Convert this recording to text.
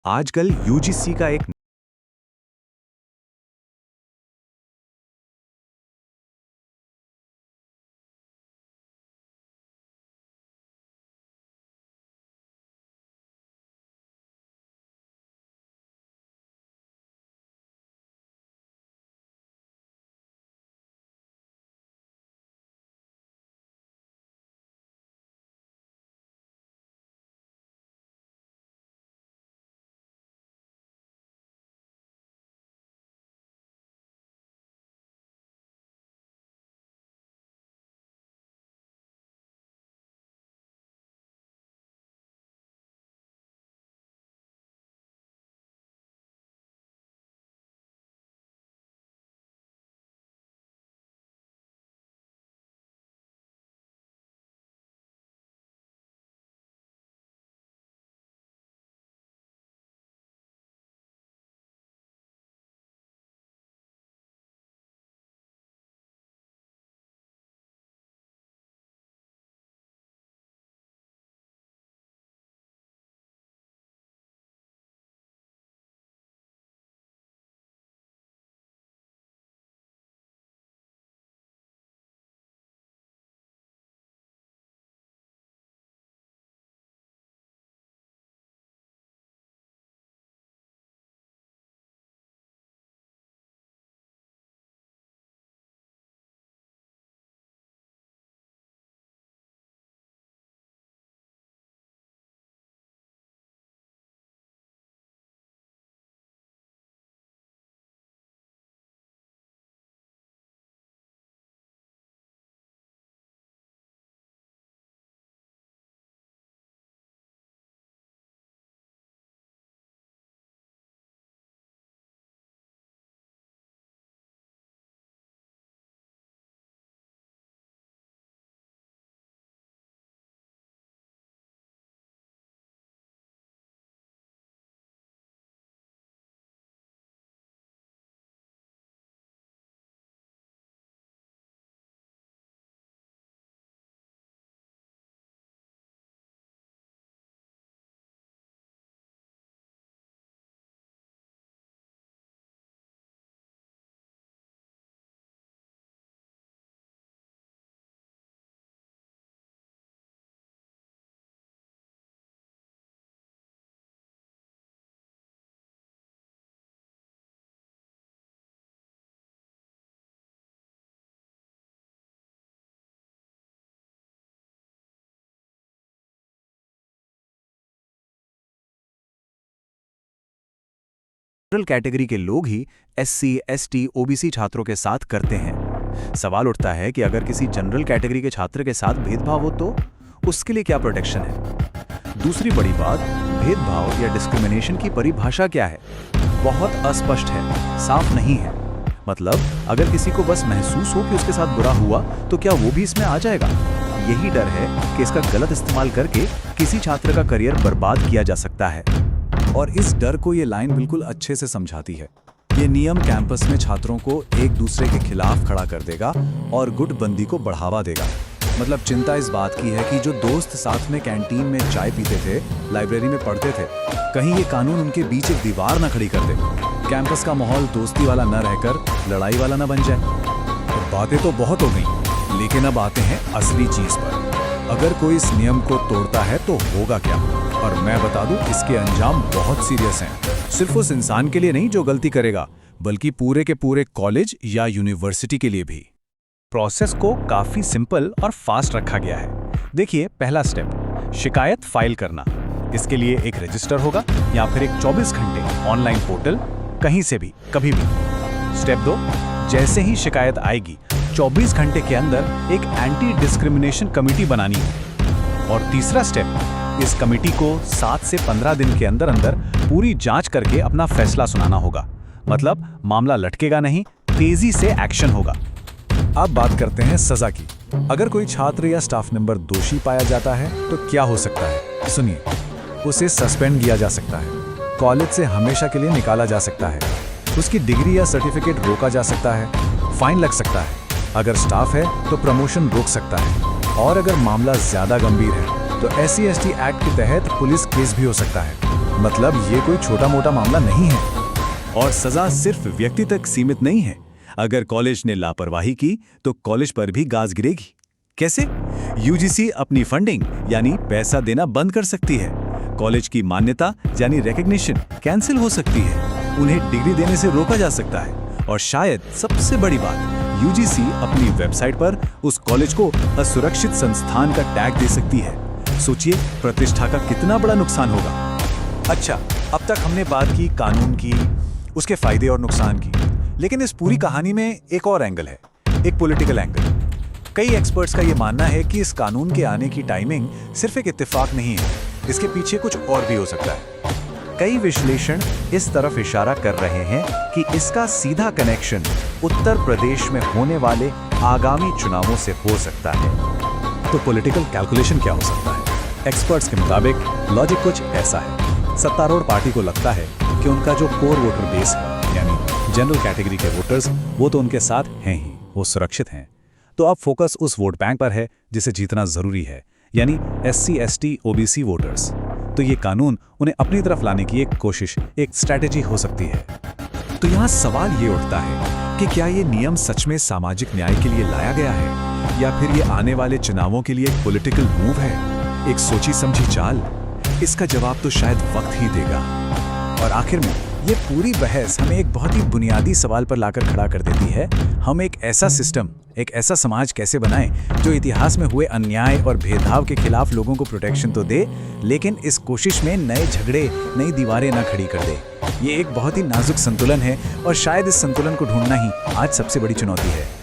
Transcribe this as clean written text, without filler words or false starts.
आजकल यूजीसी का एक जनरल कैटेगरी के लोग ही एससी, एसटी, ओबीसी छात्रों के साथ करते हैं। सवाल उठता है कि अगर किसी जनरल कैटेगरी के छात्र के साथ भेदभाव हो तो उसके लिए क्या प्रोटेक्शन है। दूसरी बड़ी बात, भेदभाव या डिस्क्रिमिनेशन की परिभाषा क्या है, बहुत अस्पष्ट है, साफ नहीं है। मतलब अगर किसी को बस महसूस हो कि उसके साथ बुरा हुआ तो क्या वो भी इसमें आ जाएगा। यही डर है कि इसका गलत इस्तेमाल करके किसी छात्र का करियर बर्बाद किया जा सकता है। और इस डर को ये लाइन बिल्कुल अच्छे से समझाती है। ये नियम कैंपस में छात्रों को एक दूसरे के खिलाफ खड़ा कर देगा और गुटबंदी को बढ़ावा देगा। मतलब चिंता इस बात की है कि जो दोस्त साथ में कैंटीन में चाय पीते थे, लाइब्रेरी में पढ़ते थे, कहीं ये कानून उनके बीच एक दीवार न खड़ी कर दे। कैंपस का माहौल दोस्ती वाला न रहकर लड़ाई वाला न बन जाए। तो बातें तो बहुत हो गई, लेकिन अब आते हैं असली चीज पर। अगर कोई इस नियम को तोड़ता है तो होगा क्या? और मैं बता दूं, इसके अंजाम बहुत सीरियस हैं। सिर्फ उस इंसान के लिए नहीं जो गलती करेगा, बल्कि पूरे के पूरे कॉलेज या यूनिवर्सिटी के लिए भी। प्रोसेस को काफी सिंपल और फास्ट रखा गया है। देखिए, पहला स्टेप, शिकायत फाइल करना। इसके लिए एक रजिस्टर होगा या फिर एक 24 घंटे ऑनलाइन पोर्टल, कहीं से भी कभी भी। स्टेप 2, जैसे ही शिकायत आएगी 24 घंटे के अंदर एक एंटी डिस्क्रिमिनेशन कमेटी बनानी है। और तीसरा स्टेप, इस कमेटी को 7 से 15 दिन के अंदर अंदर पूरी जांच करके अपना फैसला सुनाना होगा। मतलब मामला लटकेगा नहीं, तेजी से एक्शन होगा। अब बात करते हैं सजा की। अगर कोई छात्र या स्टाफ मेंबर दोषी पाया जाता है तो क्या हो सकता है? सुनिए, उसे सस्पेंड किया जा सकता है, कॉलेज से हमेशा के लिए निकाला जा सकता है, उसकी डिग्री या सर्टिफिकेट रोका जा सकता है, फाइन लग सकता है। अगर स्टाफ है तो प्रमोशन रोक सकता है। और अगर मामला ज्यादा गंभीर है तो SC/ST एक्ट के तहत पुलिस केस भी हो सकता है। मतलब ये कोई छोटा मोटा मामला नहीं है। और सजा सिर्फ व्यक्ति तक सीमित नहीं है। अगर कॉलेज ने लापरवाही की तो कॉलेज पर भी गाज गिरेगी। कैसे? यूजीसी अपनी फंडिंग यानी पैसा देना बंद कर सकती है। कॉलेज की मान्यता यानी रिकॉग्निशन कैंसिल हो सकती है। उन्हें डिग्री देने से रोका जा सकता है। और शायद सबसे बड़ी बात, यूजीसी अपनी वेबसाइट पर उस कॉलेज को असुरक्षित संस्थान का टैग दे सकती है। सोचिए प्रतिष्ठा का कितना बड़ा नुकसान होगा। अच्छा, अब तक हमने बात की कानून की, उसके फायदे और नुकसान की, लेकिन इस पूरी कहानी में एक और एंगल है, एक पॉलिटिकल एंगल। कई एक्सपर्ट्स का यह मानना है कि इस कानून के आने की टाइमिंग सिर्फ एक इत्तेफाक नहीं है, इसके पीछे कुछ और भी हो सकता है। कई विश्लेषण इस तरफ इशारा कर रहे हैं कि इसका सीधा कनेक्शन उत्तर प्रदेश में होने वाले आगामी चुनावों से हो सकता है। तो पॉलिटिकल कैलकुलेशन क्या हो सकता है? एक्सपर्ट्स के मुताबिक लॉजिक कुछ ऐसा है। सत्तारूढ़ पार्टी को लगता है कि उनका जो कोर वोटर बेस है, यानी जनरल कैटेगरी के वोटर्स, वो तो उनके साथ हैं ही, वो सुरक्षित हैं। तो अब फोकस उस वोट बैंक पर है जिसे जीतना जरूरी है, यानी SC, ST, OBC वोटर्स। तो ये कानून उन्हें अपनी तरफ लाने की एक कोशिश, एक स्ट्रैटेजी हो सकती है। तो यहाँ सवाल ये उठता है कि क्या ये नियम सच में सामाजिक न्याय के लिए लाया गया है, या फिर ये आने वाले चुनावों के लिए एक पॉलिटिकल मूव है, एक सोची समझी चाल? इसका जवाब तो शायद वक्त ही देगा। और आखिर में ये पूरी बहस हमें एक बहुत ही बुनियादी सवाल पर लाकर खड़ा कर देती है। हम एक ऐसा सिस्टम, एक ऐसा समाज कैसे बनाएं जो इतिहास में हुए अन्याय और भेदभाव के खिलाफ लोगों को प्रोटेक्शन तो दे, लेकिन इस कोशिश में नए झगड़े, नई दीवारें ना खड़ी कर दे। ये एक बहुत ही नाजुक संतुलन है और शायद इस संतुलन को ढूंढना ही आज सबसे बड़ी चुनौती है।